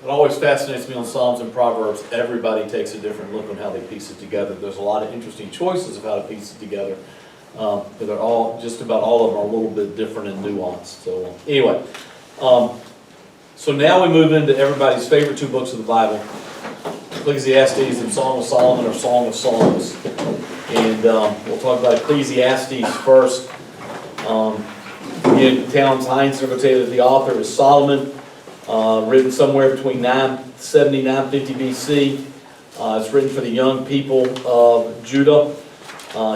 It always fascinates me on Psalms and Proverbs. Everybody takes a different look on how they piece it together. There's a lot of interesting choices of how to piece it together. But they're all, just about all of them are a little bit different and nuanced. So anyway, so now we move into everybody's favorite two books of the Bible, Ecclesiastes and Song of Solomon, or Song of Songs. And we'll talk about Ecclesiastes first. Again, Towns Heinz will tell you that the author is Solomon, written somewhere between 970 and 950 BC. It's written for the young people of Judah.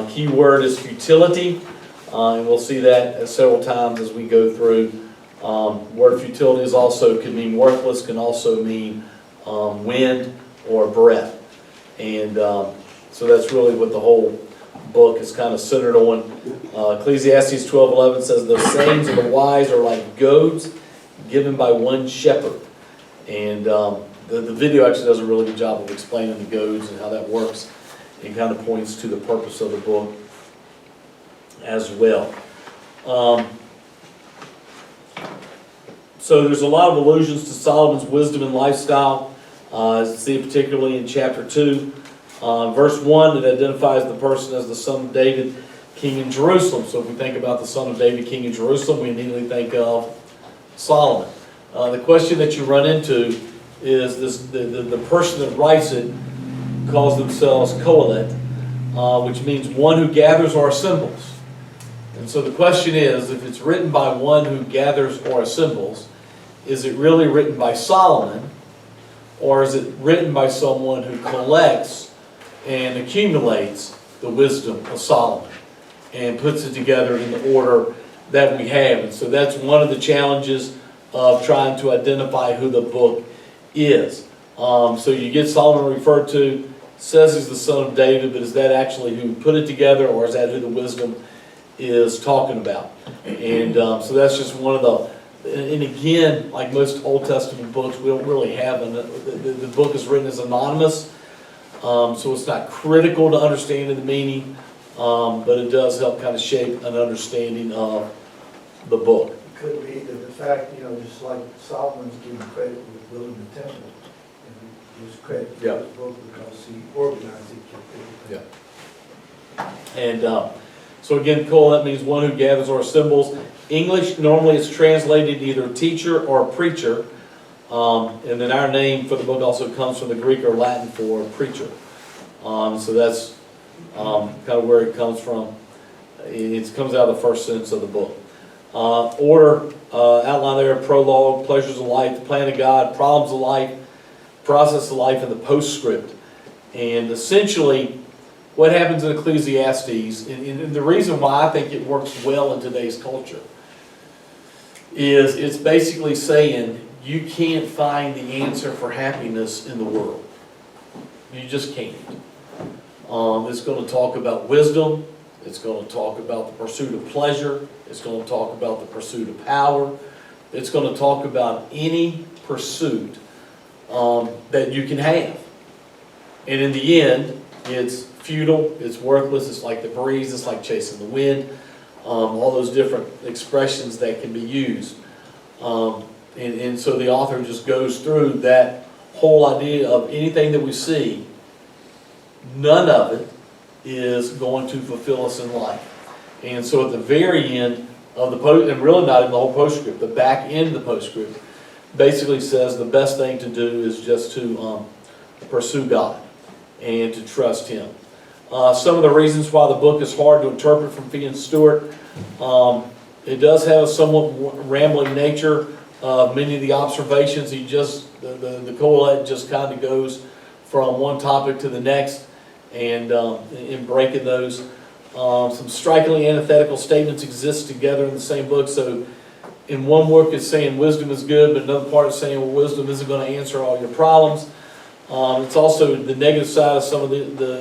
Key word is futility, and we'll see that several times as we go through. Word futility is also can mean worthless, can also mean wind or breath, and so that's really what the whole book is kind of centered on. Ecclesiastes 12:11 says, "The sayings of the wise are like goads given by one shepherd," and the video actually does a really good job of explaining the goads and how that works. It kind of points to the purpose of the book as well. So there's a lot of allusions to Solomon's wisdom and lifestyle. See it particularly in chapter 2. Verse 1, it identifies the person as the son of David, king in Jerusalem. So if we think about the son of David, king in Jerusalem, we immediately think of Solomon. The question that you run into is the person that writes it calls themselves Kohelet, which means one who gathers or assembles. And so the question is, if it's written by one who gathers or assembles, is it really written by Solomon, or is it written by someone who collects and accumulates the wisdom of Solomon and puts it together in the order that we have? And so that's one of the challenges of trying to identify who the book is. So you get Solomon referred to, says he's the son of David, but is that actually who put it together, or is that who the wisdom is talking about? And so that's just one of the, and again, like most Old Testament books, we don't really have, the book is written as anonymous, so it's not critical to understanding the meaning, but it does help kind of shape an understanding of the book. It could be that the fact, just like Solomon's giving credit with building the temple, and he gives credit to his book because he organized it. Yeah. And so again, Kohelet means one who gathers or assembles. English, normally it's translated either teacher or preacher. And then our name for the book also comes from the Greek or Latin for preacher. So that's kind of where it comes from. It comes out of the first sentence of the book. Order, outline there, prologue, pleasures of life, the plan of God, problems of life, process of life, and the postscript. And essentially, what happens in Ecclesiastes, and the reason why I think it works well in today's culture, is it's basically saying you can't find the answer for happiness in the world. You just can't. It's going to talk about wisdom. It's going to talk about the pursuit of pleasure. It's going to talk about the pursuit of power. It's going to talk about any pursuit that you can have. And in the end, it's futile, it's worthless, it's like the breeze, it's like chasing the wind, all those different expressions that can be used. And so the author just goes through that whole idea of anything that we see, none of it is going to fulfill us in life. And so at the very end of the post, and really not in the whole postscript, the back end of the postscript basically says the best thing to do is just to pursue God and to trust Him. Some of the reasons why the book is hard to interpret from Fee and Stewart, it does have a somewhat rambling nature. Many of the observations, the Kohelet just kind of goes from one topic to the next, and in breaking those. Some strikingly antithetical statements exist together in the same book. So in one work it's saying wisdom is good, but another part is saying, well, wisdom isn't going to answer all your problems. It's also the negative side of some of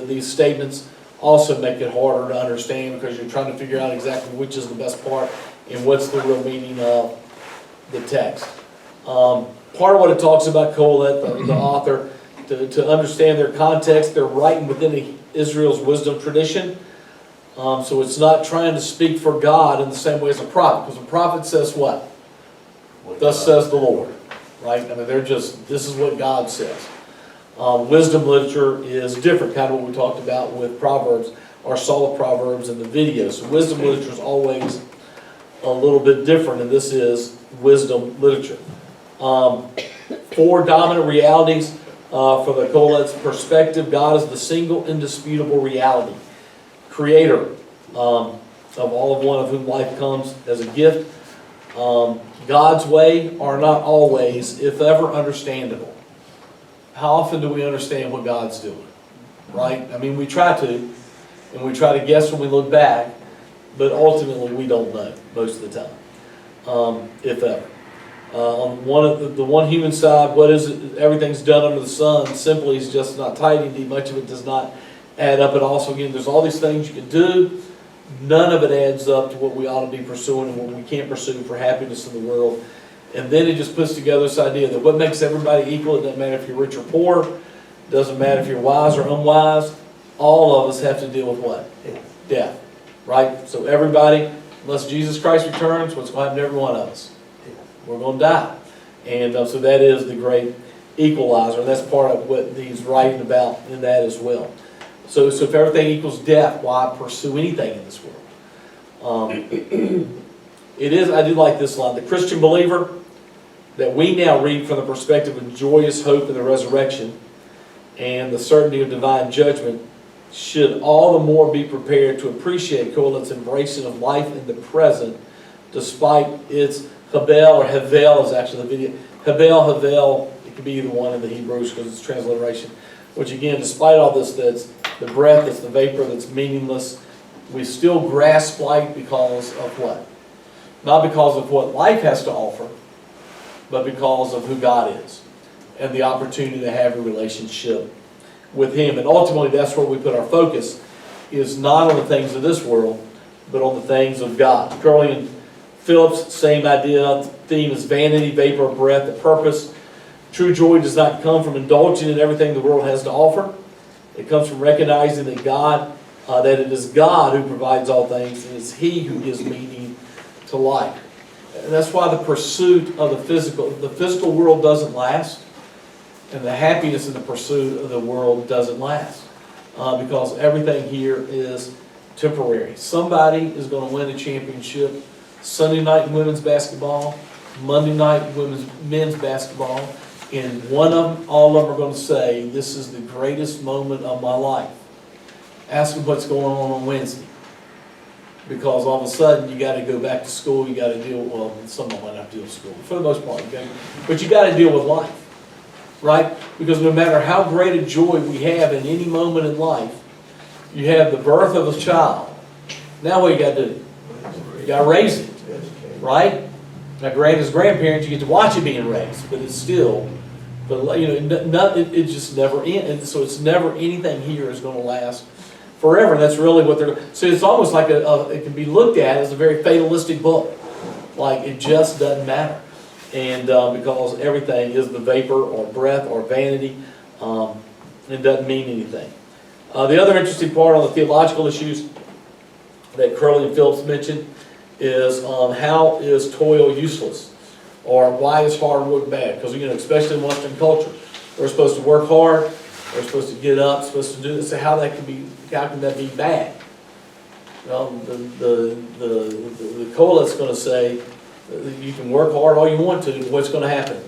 these statements also make it harder to understand, because you're trying to figure out exactly which is the best part and what's the real meaning of the text. Part of what it talks about Kohelet, the author, to understand their context, they're writing within Israel's wisdom tradition. So it's not trying to speak for God in the same way as a prophet, because a prophet says what? Thus says the Lord. right? I mean, this is what God says. Wisdom literature is different, kind of what we talked about with Proverbs, our Song of Proverbs and the video. So wisdom literature is always a little bit different, and this is wisdom literature. 4 dominant realities from the Colette's perspective. God is the single indisputable reality, creator of all of one of whom life comes as a gift. God's way are not always, if ever, understandable. How often do we understand what God's doing? Right? I mean, we try to, and we try to guess when we look back, but ultimately we don't know most of the time, if ever. On the one human side, what is it? Everything's done under the sun. Simply is just not tidy. Indeed, much of it does not add up. And also, again, there's all these things you can do. None of it adds up to what we ought to be pursuing and what we can't pursue for happiness in the world. And then it just puts together this idea that what makes everybody equal, it doesn't matter if you're rich or poor, it doesn't matter if you're wise or unwise, all of us have to deal with what? Death. Right? So everybody, unless Jesus Christ returns, what's going to happen to every one of us? We're going to die. And so that is the great equalizer. And that's part of what he's writing about in that as well. So if everything equals death, why pursue anything in this world? It is, I do like this line, the Christian believer that we now read from the perspective of joyous hope in the resurrection and the certainty of divine judgment should all the more be prepared to appreciate Colette's embracing of life in the present despite its Havel, or Havel is actually the video. Havel, it could be either one in the Hebrews because it's transliteration. Which again, despite all this, that's the breath, that's the vapor, that's meaningless, we still grasp life because of what? Not because of what life has to offer, but because of who God is and the opportunity to have a relationship with Him. And ultimately, that's where we put our focus, is not on the things of this world, but on the things of God. Curley and Phillips, same idea. Theme is vanity, vapor, breath, the purpose. True joy does not come from indulging in everything the world has to offer. It comes from recognizing that that it is God who provides all things, and it's He who gives meaning to life. And that's why the pursuit of the physical world doesn't last, and the happiness in the pursuit of the world doesn't last, because everything here is temporary. Somebody is going to win a championship Sunday night in women's basketball, Monday night in men's basketball, and all of them are going to say, this is the greatest moment of my life. Ask them what's going on Wednesday. Because all of a sudden, you got to go back to school, you got to deal, well, some of them might have to deal with school, for the most part, okay? But you got to deal with life, right? Because no matter how great a joy we have in any moment in life, you have the birth of a child. Now what you got to do? You got to raise it, right? Now, as grandparents, you get to watch it being raised, but it's still, it just never ends. So it's never anything here is going to last forever. And that's really what they're. So it's almost like it can be looked at as a very fatalistic book, like it just doesn't matter, and because everything is the vapor or breath or vanity, it doesn't mean anything. The other interesting part on the theological issues that Curley and Phillips mentioned is how is toil useless, or why is hard work bad? Because especially in Western culture, we're supposed to work hard, we're supposed to get up, supposed to do this. So how can that be bad? Well, the Colette's going to say you can work hard all you want to. What's going to happen?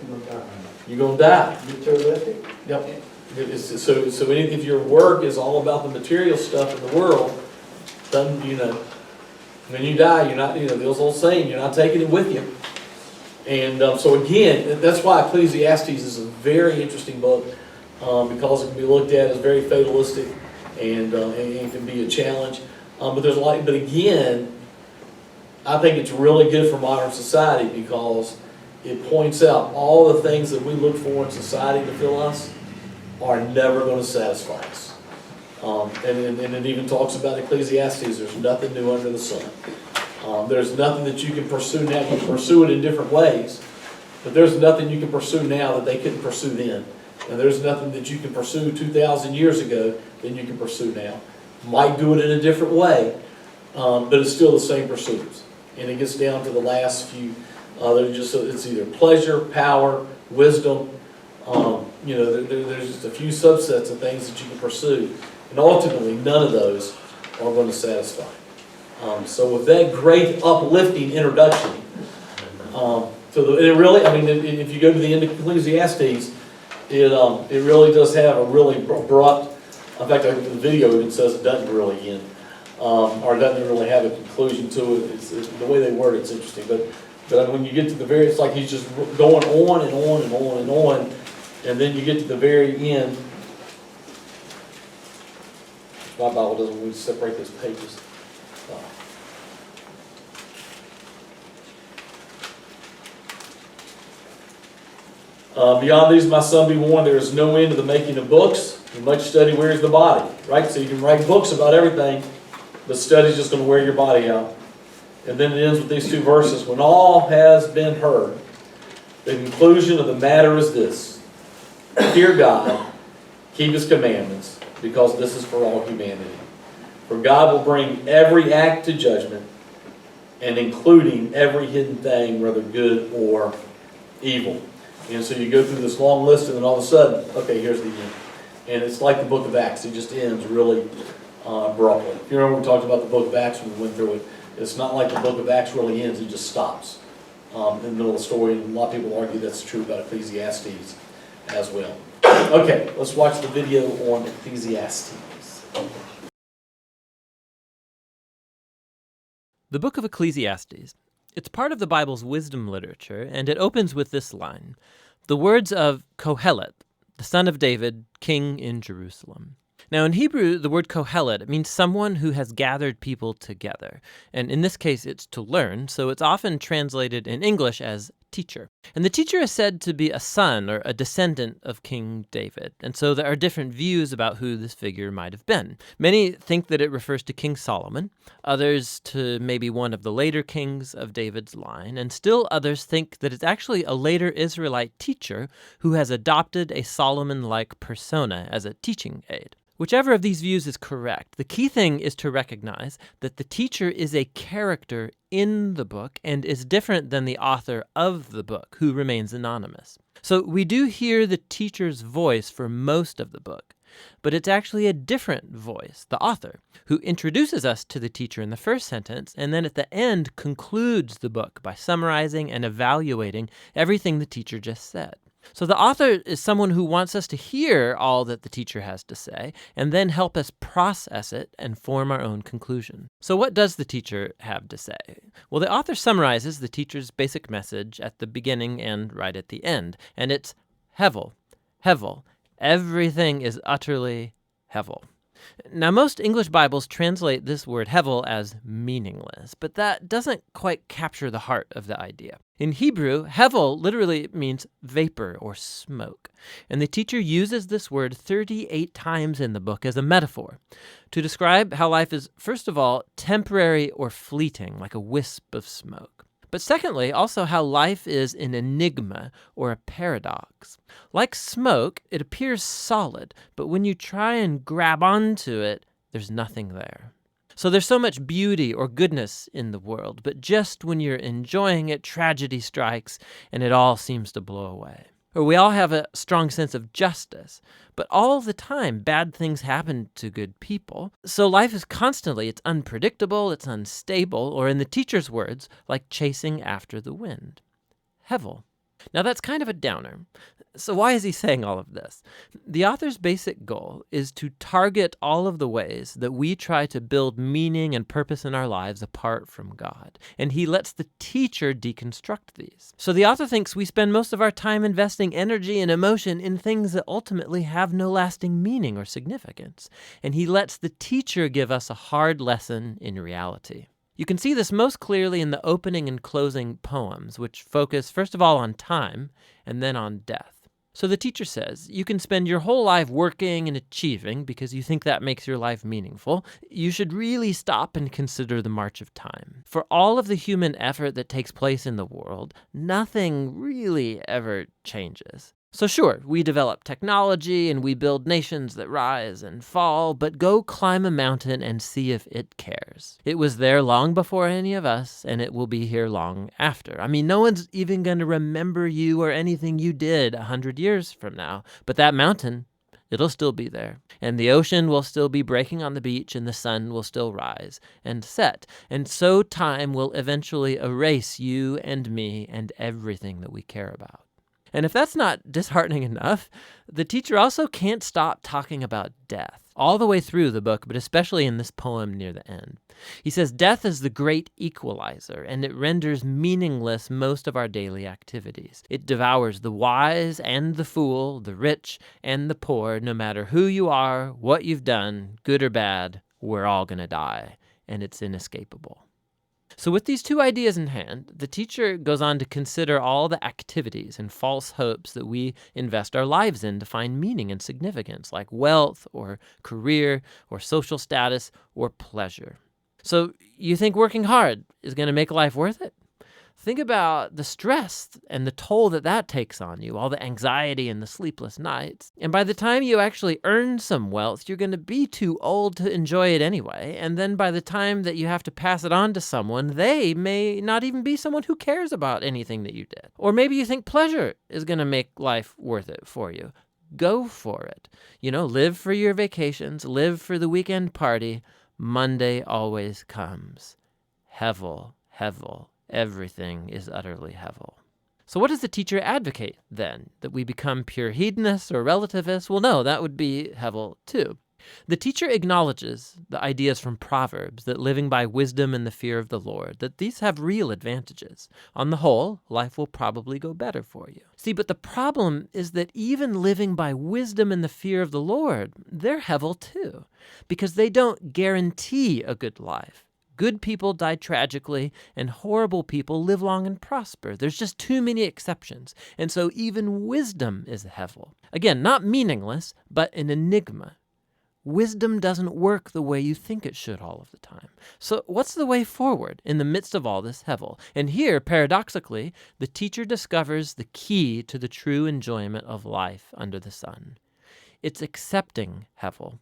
You're going to die. Materialistic? Yep. So if your work is all about the material stuff in the world, then when you die, you're not, the old saying, you're not taking it with you. And so again, that's why Ecclesiastes is a very interesting book, because it can be looked at as very fatalistic and can be a challenge. But again, I think it's really good for modern society because it points out all the things that we look for in society to fill us are never going to satisfy us. And it even talks about Ecclesiastes, there's nothing new under the sun. There's nothing that you can pursue now. You can pursue it in different ways, but there's nothing you can pursue now that they couldn't pursue then. And there's nothing that you can pursue 2,000 years ago than you can pursue now. Might do it in a different way, but it's still the same pursuits. And it gets down to the last few. It's either pleasure, power, wisdom. There's just a few subsets of things that you can pursue, and ultimately none of those are going to satisfy. So with that great uplifting introduction, if you go to the end of Ecclesiastes, it really does have a really abrupt. In fact, the video even says it doesn't really end, or doesn't really have a conclusion to it. It's the way they word it's interesting, but when you get to the very, it's like he's just going on and on and on and on, and then you get to the very end. My Bible doesn't want me to separate those pages. Beyond these, my son, be warned, there is no end to the making of books, and much study wears the body, right? So you can write books about everything, but study's just going to wear your body out. And then it ends with these two verses. When all has been heard, the conclusion of the matter is this: fear God, keep His commandments, because this is for all humanity. For God will bring every act to judgment, and including every hidden thing, whether good or evil. And so you go through this long list, and then all of a sudden, okay, here's the end. And it's like the book of Acts. It just ends really abruptly. If you remember we talked about the book of Acts when we went through it, it's not like the book of Acts really ends. It just stops in the middle of the story. And a lot of people argue that's true about Ecclesiastes as well. Okay, let's watch the video on Ecclesiastes. The book of Ecclesiastes. It's part of the Bible's wisdom literature, and it opens with this line: the words of Kohelet, the son of David, king in Jerusalem. Now in Hebrew, the word Kohelet means someone who has gathered people together. And in this case, it's to learn, so it's often translated in English as teacher. And the teacher is said to be a son or a descendant of King David. And so there are different views about who this figure might have been. Many think that it refers to King Solomon, others to maybe one of the later kings of David's line, and still others think that it's actually a later Israelite teacher who has adopted a Solomon-like persona as a teaching aid. Whichever of these views is correct, the key thing is to recognize that the teacher is a character in the book and is different than the author of the book, who remains anonymous. So we do hear the teacher's voice for most of the book, but it's actually a different voice, the author, who introduces us to the teacher in the first sentence and then at the end concludes the book by summarizing and evaluating everything the teacher just said. So the author is someone who wants us to hear all that the teacher has to say and then help us process it and form our own conclusion. So what does the teacher have to say? Well, the author summarizes the teacher's basic message at the beginning and right at the end, and it's Hevel, Hevel. Everything is utterly Hevel. Now, most English Bibles translate this word Hevel as meaningless, but that doesn't quite capture the heart of the idea. In Hebrew, Hevel literally means vapor or smoke, and the teacher uses this word 38 times in the book as a metaphor to describe how life is, first of all, temporary or fleeting, like a wisp of smoke. But secondly, also how life is an enigma or a paradox. Like smoke, it appears solid, but when you try and grab onto it, there's nothing there. So there's so much beauty or goodness in the world, but just when you're enjoying it, tragedy strikes and it all seems to blow away. Or we all have a strong sense of justice, but all the time bad things happen to good people. So life is constantly, it's unpredictable, it's unstable, or in the teacher's words, like chasing after the wind. Hevel. Now that's kind of a downer. So why is he saying all of this? The author's basic goal is to target all of the ways that we try to build meaning and purpose in our lives apart from God. And he lets the teacher deconstruct these. So the author thinks we spend most of our time investing energy and emotion in things that ultimately have no lasting meaning or significance. And he lets the teacher give us a hard lesson in reality. You can see this most clearly in the opening and closing poems, which focus first of all on time and then on death. So the teacher says, you can spend your whole life working and achieving because you think that makes your life meaningful. You should really stop and consider the march of time. For all of the human effort that takes place in the world, nothing really ever changes. So sure, we develop technology and we build nations that rise and fall, but go climb a mountain and see if it cares. It was there long before any of us, and it will be here long after. I mean, no one's even going to remember you or anything you did 100 years from now, but that mountain, it'll still be there. And the ocean will still be breaking on the beach, and the sun will still rise and set. And so time will eventually erase you and me and everything that we care about. And if that's not disheartening enough, the teacher also can't stop talking about death all the way through the book, but especially in this poem near the end. He says, death is the great equalizer, and it renders meaningless most of our daily activities. It devours the wise and the fool, the rich and the poor, no matter who you are, what you've done, good or bad, we're all going to die, and it's inescapable. So with these two ideas in hand, the teacher goes on to consider all the activities and false hopes that we invest our lives in to find meaning and significance, like wealth or career or social status or pleasure. So you think working hard is going to make life worth it? Think about the stress and the toll that takes on you, all the anxiety and the sleepless nights. And by the time you actually earn some wealth, you're going to be too old to enjoy it anyway. And then by the time that you have to pass it on to someone, they may not even be someone who cares about anything that you did. Or maybe you think pleasure is going to make life worth it for you. Go for it. Live for your vacations, live for the weekend party. Monday always comes. Hevel, hevel. Everything is utterly hevel. So what does the teacher advocate then? That we become pure hedonists or relativists? Well, no, that would be hevel too. The teacher acknowledges the ideas from Proverbs that living by wisdom and the fear of the Lord, that these have real advantages. On the whole, life will probably go better for you. See, but the problem is that even living by wisdom and the fear of the Lord, they're hevel too, because they don't guarantee a good life. Good people die tragically, and horrible people live long and prosper. There's just too many exceptions. And so even wisdom is hevel. Again, not meaningless, but an enigma. Wisdom doesn't work the way you think it should all of the time. So what's the way forward in the midst of all this hevel? And here, paradoxically, the teacher discovers the key to the true enjoyment of life under the sun. It's accepting hevel.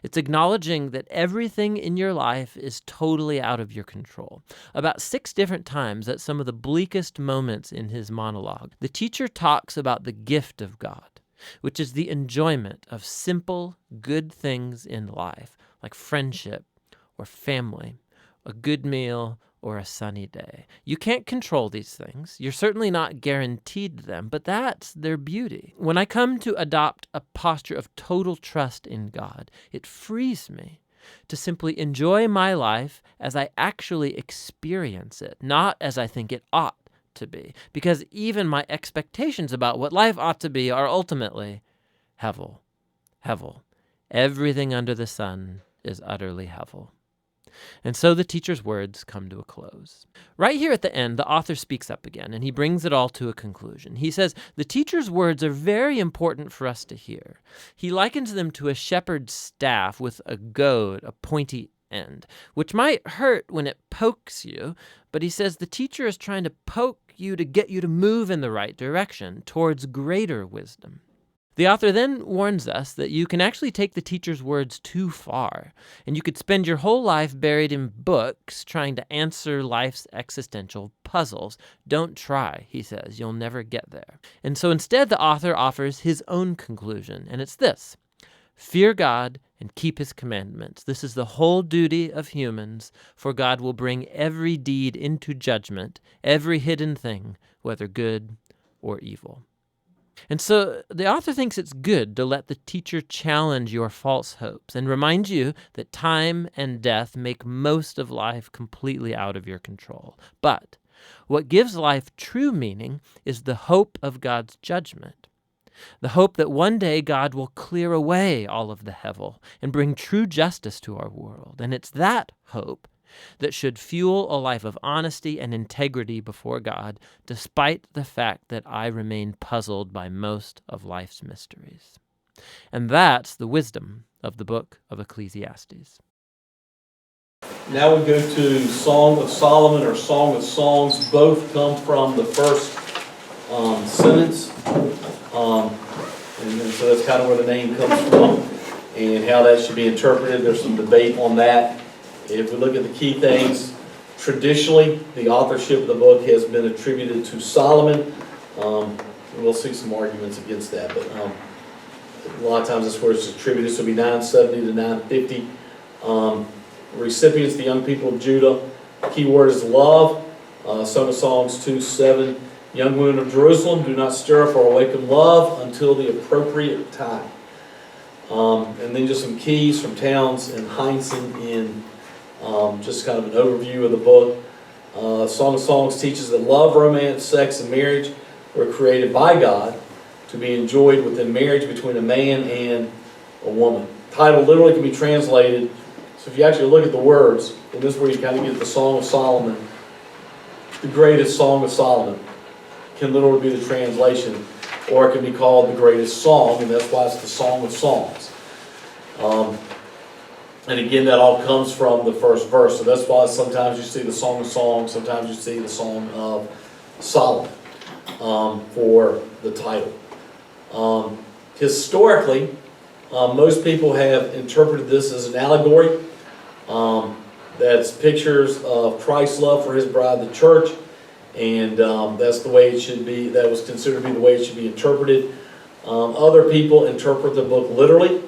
It's acknowledging that everything in your life is totally out of your control. About 6 different times at some of the bleakest moments in his monologue, the teacher talks about the gift of God, which is the enjoyment of simple, good things in life, like friendship or family, a good meal, or a sunny day. You can't control these things. You're certainly not guaranteed them, but that's their beauty. When I come to adopt a posture of total trust in God, it frees me to simply enjoy my life as I actually experience it, not as I think it ought to be. Because even my expectations about what life ought to be are ultimately hevel. Hevel. Everything under the sun is utterly hevel. And so the teacher's words come to a close. Right here at the end, the author speaks up again, and he brings it all to a conclusion. He says, the teacher's words are very important for us to hear. He likens them to a shepherd's staff with a goad, a pointy end, which might hurt when it pokes you, but he says the teacher is trying to poke you to get you to move in the right direction towards greater wisdom. The author then warns us that you can actually take the teacher's words too far, and you could spend your whole life buried in books trying to answer life's existential puzzles. Don't try, he says. You'll never get there. And so instead, the author offers his own conclusion, and it's this: fear God and keep his commandments. This is the whole duty of humans, for God will bring every deed into judgment, every hidden thing, whether good or evil. And so the author thinks it's good to let the teacher challenge your false hopes and remind you that time and death make most of life completely out of your control. But what gives life true meaning is the hope of God's judgment. The hope that one day God will clear away all of the hevel and bring true justice to our world. And it's that hope that should fuel a life of honesty and integrity before God, despite the fact that I remain puzzled by most of life's mysteries. And that's the wisdom of the book of Ecclesiastes. Now we go to Song of Solomon or Song of Songs. Both come from the first sentence And so that's kind of where the name comes from and how that should be interpreted. There's some debate on that. If we look at the key things, traditionally, the authorship of the book has been attributed to Solomon. We'll see some arguments against that, but a lot of times that's where it's attributed. So it'll be 970 to 950. Recipients, the young people of Judah. Key word is love. Song of Songs 2:7. Young women of Jerusalem, do not stir up or awaken love until the appropriate time. And then just some keys from Towns and Heinsohn in just kind of an overview of the book. Song of Songs teaches that love, romance, sex, and marriage were created by God to be enjoyed within marriage between a man and a woman. The title literally can be translated, so if you actually look at the words, and this is where you kind of get the Song of Solomon, the greatest Song of Solomon can literally be the translation, or it can be called the greatest song, and that's why it's the Song of Songs. And again, that all comes from the first verse, so that's why sometimes you see the Song of Songs, sometimes you see the Song of Solomon for the title. Historically, most people have interpreted this as an allegory. That's pictures of Christ's love for His bride, the church, and that's the way it should be. That was considered to be the way it should be interpreted. Other people interpret the book literally.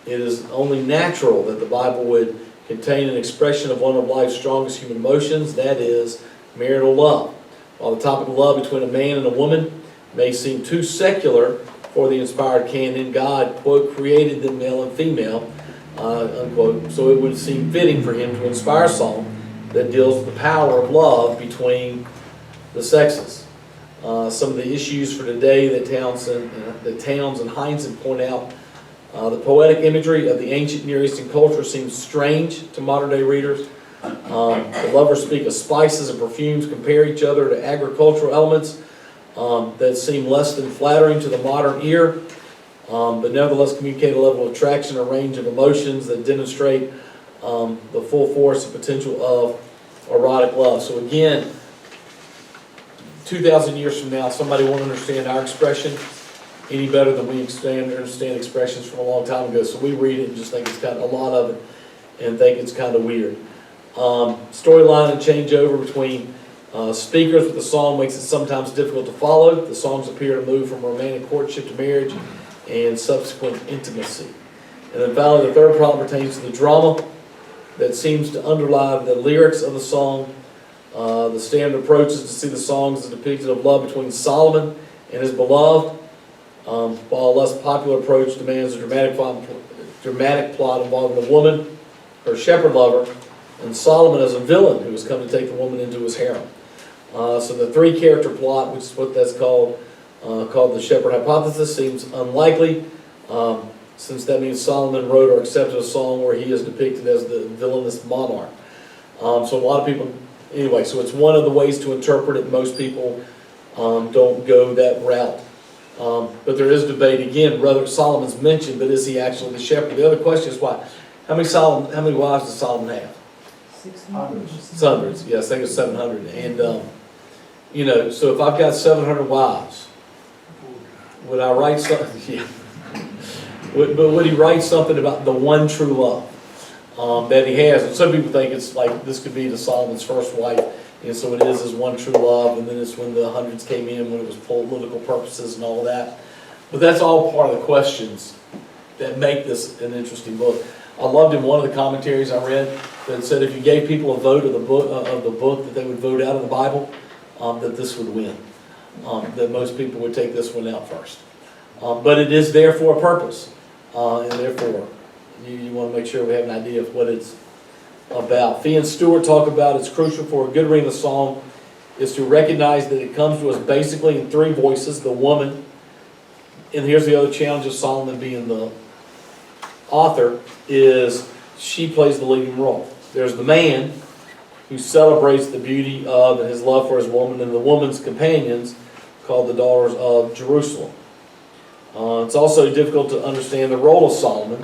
It is only natural that the Bible would contain an expression of one of life's strongest human emotions, that is, marital love. While the topic of love between a man and a woman may seem too secular for the inspired canon, God, quote, created them male and female, unquote, so it would seem fitting for Him to inspire a song that deals with the power of love between the sexes. Some of the issues for today that Towns and Heinsohn point out, the poetic imagery of the ancient Near Eastern culture seems strange to modern day readers. The lovers speak of spices and perfumes, compare each other to agricultural elements that seem less than flattering to the modern ear, but nevertheless communicate a level of attraction, a range of emotions that demonstrate the full force and potential of erotic love. So again, 2,000 years from now, somebody won't understand our expression any better than we understand expressions from a long time ago. So we read it and just think it's kind of a lot of it and think it's kind of weird. Storyline and changeover between speakers with the song makes it sometimes difficult to follow. The songs appear to move from romantic courtship to marriage and subsequent intimacy. And then finally, the third problem pertains to the drama that seems to underlie the lyrics of the song. The standard approach is to see the songs as depicted of love between Solomon and his beloved, while a less popular approach demands a dramatic plot involving the woman, her shepherd lover, and Solomon as a villain who has come to take the woman into his harem. So the three-character plot, which is what that's called the shepherd hypothesis, seems unlikely, since that means Solomon wrote or accepted a song where he is depicted as the villainous monarch. So a lot of people, anyway, so it's one of the ways to interpret it. Most people don't go that route. But there is debate, again, whether Solomon's mentioned, but is he actually the shepherd? The other question is why? How many wives does Solomon have? 600. Hundreds, yes, I think it's 700. And, you know, so if I've got 700 wives, would I write something? Yeah. But would he write something about the one true love that he has? And some people think it's like this could be the Solomon's first wife, and so it is his one true love, and then it's when the hundreds came in, when it was political purposes and all that. But that's all part of the questions that make this an interesting book. I loved in one of the commentaries I read that said if you gave people a vote of the book that they would vote out of the Bible, that this would win. That most people would take this one out first. But it is there for a purpose, and therefore you want to make sure we have an idea of what it's about. Fee and Stewart talk about it's crucial for a good reading of the song is to recognize that it comes to us basically in three voices: the woman, and here's the other challenge of Solomon being the author, is she plays the leading role. There's the man who celebrates the beauty of and his love for his woman, and the woman's companions called the daughters of Jerusalem. It's also difficult to understand the role of Solomon.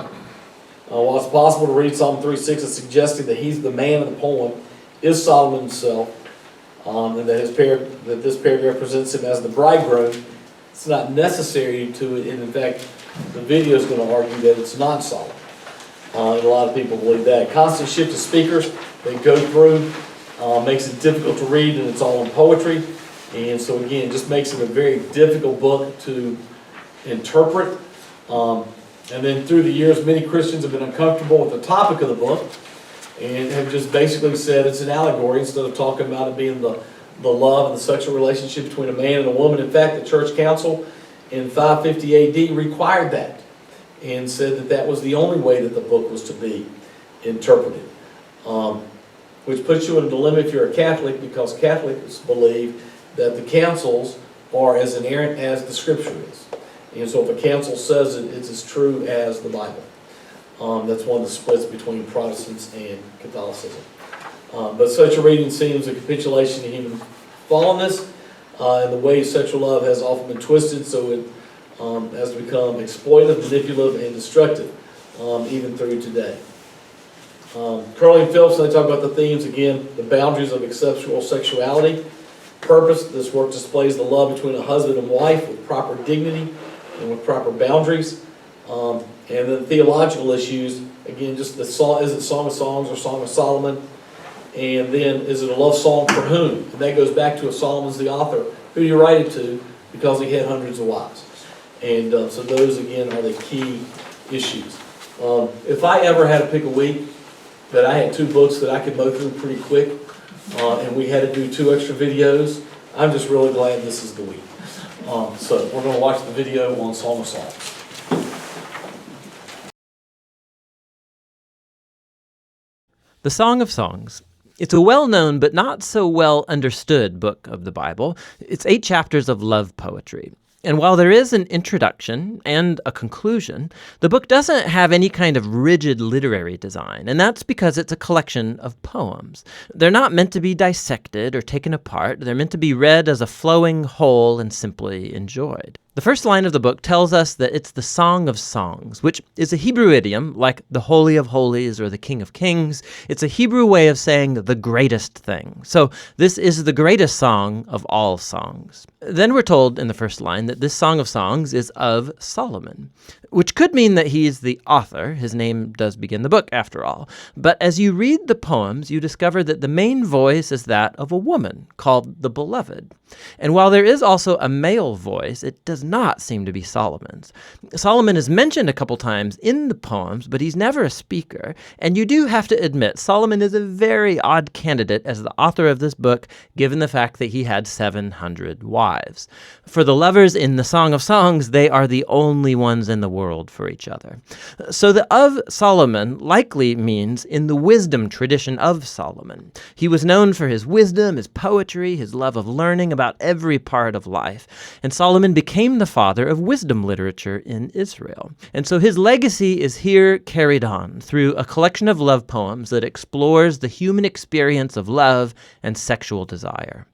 While it's possible to read Psalm 3:6 as suggesting that he's the man of the poem, is Solomon himself, and that this paragraph presents him as the bridegroom. it's not necessary to it, and in fact, the video is going to argue that it's not solemn. And a lot of people believe that. Constant shift of speakers they go through makes it difficult to read, and it's all in poetry. And so again, it just makes it a very difficult book to interpret. And then through the years, many Christians have been uncomfortable with the topic of the book and have just basically said it's an allegory instead of talking about it being the love and the sexual relationship between a man and a woman. In fact, the church council in 550 AD required that and said that that was the only way that the book was to be interpreted. Which puts you in a dilemma if you're a Catholic, because Catholics believe that the councils are as inerrant as the Scripture is. And so if a council says it, it's as true as the Bible. That's one of the splits between Protestants and Catholicism. But such a reading seems a capitulation to human fallenness, and the way sexual love has often been twisted so it has become exploitive, manipulative, and destructive, even through today. Curley and Phillips, they talk about the themes again, the boundaries of acceptable sexuality. Purpose, this work displays the love between a husband and wife with proper dignity and with proper boundaries. And then theological issues, again, just the song, is it Song of Songs or Song of Solomon? And then, is it a love song for whom? And that goes back to if Solomon's the author, who do you write it to? Because he had hundreds of wives. And so those, again, are the key issues. If I ever had to pick a week that I had 2 books that I could mow through pretty quick, and we had to do 2 extra videos, I'm just really glad this is the week. So we're going to watch the video on Song of Songs. The Song of Songs. It's a well-known but not so well understood book of the Bible. It's 8 chapters of love poetry. And while there is an introduction and a conclusion, the book doesn't have any kind of rigid literary design, and that's because it's a collection of poems. They're not meant to be dissected or taken apart. They're meant to be read as a flowing whole and simply enjoyed. The first line of the book tells us that it's the Song of Songs, which is a Hebrew idiom like the Holy of Holies or the King of Kings. It's a Hebrew way of saying the greatest thing. So this is the greatest song of all songs. Then we're told in the first line that this Song of Songs is of Solomon, which could mean that he is the author. His name does begin the book, after all. But as you read the poems, you discover that the main voice is that of a woman called the Beloved. And while there is also a male voice, it does not seem to be Solomon's. Solomon is mentioned a couple times in the poems, but he's never a speaker. And you do have to admit, Solomon is a very odd candidate as the author of this book, given the fact that he had 700 wives. For the lovers in the Song of Songs, they are the only ones in the world for each other. So the of Solomon likely means in the wisdom tradition of Solomon. He was known for his wisdom, his poetry, his love of learning about every part of life. And Solomon became the father of wisdom literature in Israel. And so his legacy is here carried on through a collection of love poems that explores the human experience of love and sexual desire.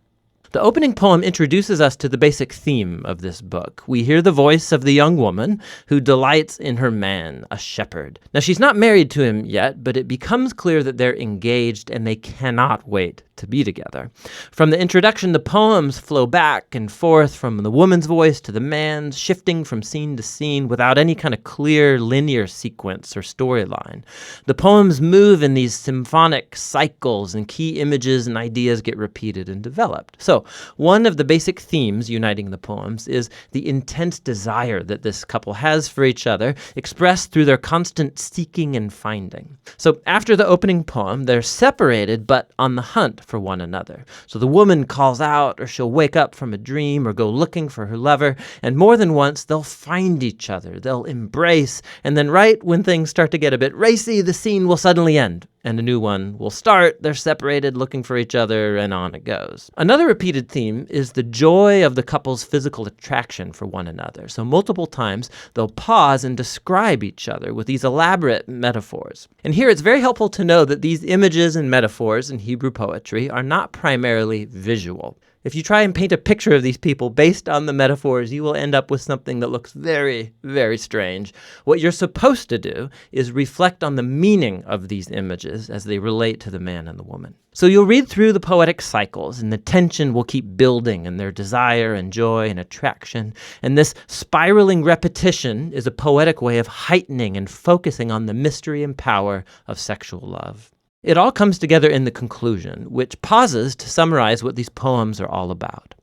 The opening poem introduces us to the basic theme of this book. We hear the voice of the young woman who delights in her man, a shepherd. Now, she's not married to him yet, but it becomes clear that they're engaged and they cannot wait to be together. From the introduction, the poems flow back and forth from the woman's voice to the man's, shifting from scene to scene without any kind of clear linear sequence or storyline. The poems move in these symphonic cycles, and key images and ideas get repeated and developed. So, one of the basic themes uniting the poems is the intense desire that this couple has for each other, expressed through their constant seeking and finding. So, after the opening poem, they're separated but on the hunt for one another. So the woman calls out, or she'll wake up from a dream or go looking for her lover, and more than once they'll find each other, they'll embrace, and then right when things start to get a bit racy, the scene will suddenly end, and a new one will start. They're separated, looking for each other, and on it goes. Another repeated theme is the joy of the couple's physical attraction for one another. So multiple times they'll pause and describe each other with these elaborate metaphors. And here it's very helpful to know that these images and metaphors in Hebrew poetry are not primarily visual. If you try and paint a picture of these people based on the metaphors, you will end up with something that looks very, very strange. What you're supposed to do is reflect on the meaning of these images as they relate to the man and the woman. So you'll read through the poetic cycles, and the tension will keep building in their desire and joy and attraction. And this spiraling repetition is a poetic way of heightening and focusing on the mystery and power of sexual love. It all comes together in the conclusion, which pauses to summarize what these poems are all about.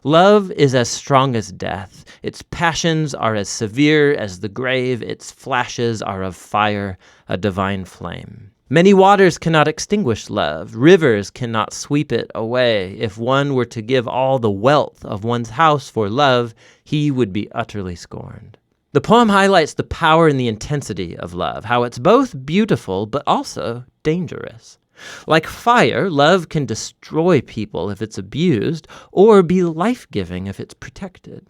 Love is as strong as death. Its passions are as severe as the grave. Its flashes are of fire, a divine flame. Many waters cannot extinguish love. Rivers cannot sweep it away. If one were to give all the wealth of one's house for love, he would be utterly scorned. The poem highlights the power and the intensity of love, how it's both beautiful but also dangerous. Like fire, love can destroy people if it's abused, or be life-giving if it's protected.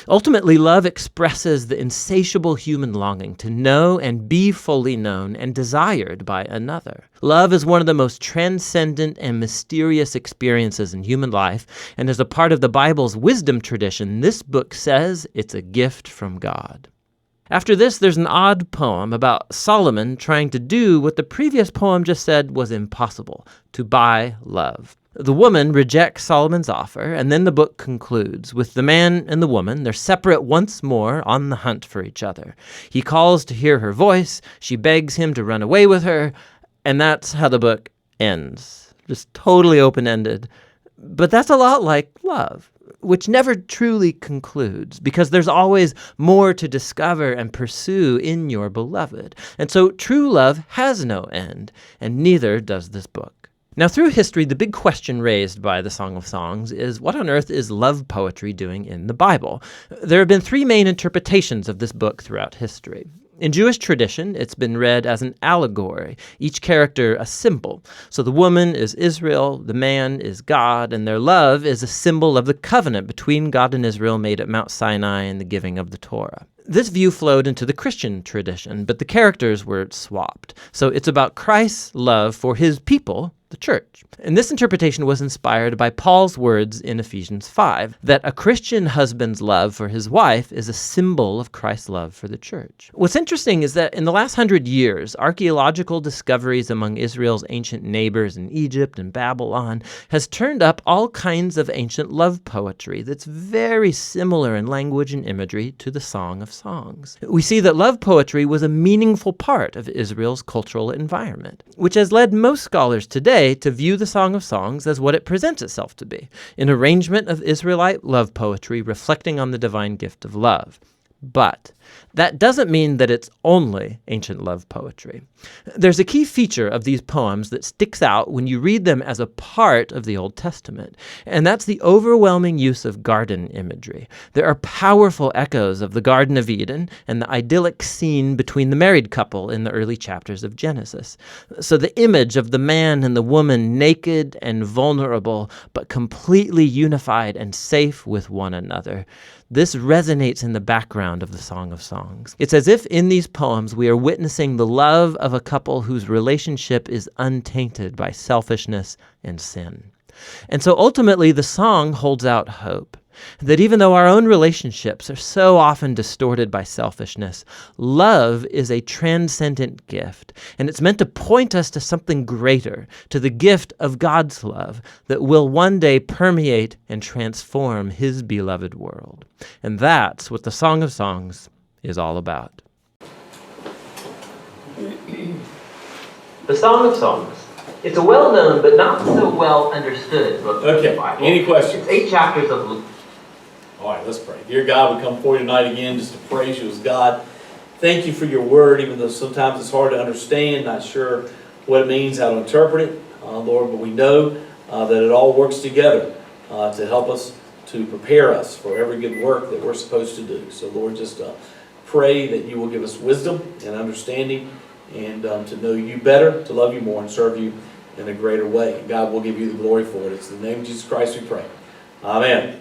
Ultimately, love expresses the insatiable human longing to know and be fully known and desired by another. Love is one of the most transcendent and mysterious experiences in human life, and as a part of the Bible's wisdom tradition, this book says it's a gift from God. After this, there's an odd poem about Solomon trying to do what the previous poem just said was impossible, to buy love. The woman rejects Solomon's offer, and then the book concludes with the man and the woman. They're separate once more on the hunt for each other. He calls to hear her voice. She begs him to run away with her, and that's how the book ends. Just totally open-ended. But that's a lot like love, which never truly concludes, because there's always more to discover and pursue in your beloved. And so true love has no end, and neither does this book. Now, through history, the big question raised by the Song of Songs is, what on earth is love poetry doing in the Bible? There have been three main interpretations of this book throughout history. In Jewish tradition, it's been read as an allegory, each character a symbol. So the woman is Israel, the man is God, and their love is a symbol of the covenant between God and Israel made at Mount Sinai and the giving of the Torah. This view flowed into the Christian tradition, but the characters were swapped. So it's about Christ's love for his people, the church. And this interpretation was inspired by Paul's words in Ephesians 5, that a Christian husband's love for his wife is a symbol of Christ's love for the church. What's interesting is that in the last 100 years, archaeological discoveries among Israel's ancient neighbors in Egypt and Babylon has turned up all kinds of ancient love poetry that's very similar in language and imagery to the Song of Songs. We see that love poetry was a meaningful part of Israel's cultural environment, which has led most scholars today to view the Song of Songs as what it presents itself to be, an arrangement of Israelite love poetry reflecting on the divine gift of love. But that doesn't mean that it's only ancient love poetry. There's a key feature of these poems that sticks out when you read them as a part of the Old Testament, and that's the overwhelming use of garden imagery. There are powerful echoes of the Garden of Eden and the idyllic scene between the married couple in the early chapters of Genesis. So the image of the man and the woman naked and vulnerable, but completely unified and safe with one another. This resonates in the background of the Song of Songs. It's as if in these poems we are witnessing the love of a couple whose relationship is untainted by selfishness and sin. And so ultimately the song holds out hope that even though our own relationships are so often distorted by selfishness, love is a transcendent gift, and it's meant to point us to something greater, to the gift of God's love that will one day permeate and transform his beloved world. And that's what the Song of Songs is all about. The Song of Songs. It's a well-known but not so well understood book of the Bible. Any questions? It's 8 chapters of... All right, let's pray. Dear God, we come before you tonight again just to praise you as God. Thank you for your word, even though sometimes it's hard to understand, not sure what it means, how to interpret it, Lord, but we know that it all works together to help us, to prepare us for every good work that we're supposed to do. So, Lord, just pray that you will give us wisdom and understanding and to know you better, to love you more, and serve you in a greater way. And God will give you the glory for it. It's in the name of Jesus Christ we pray. Amen.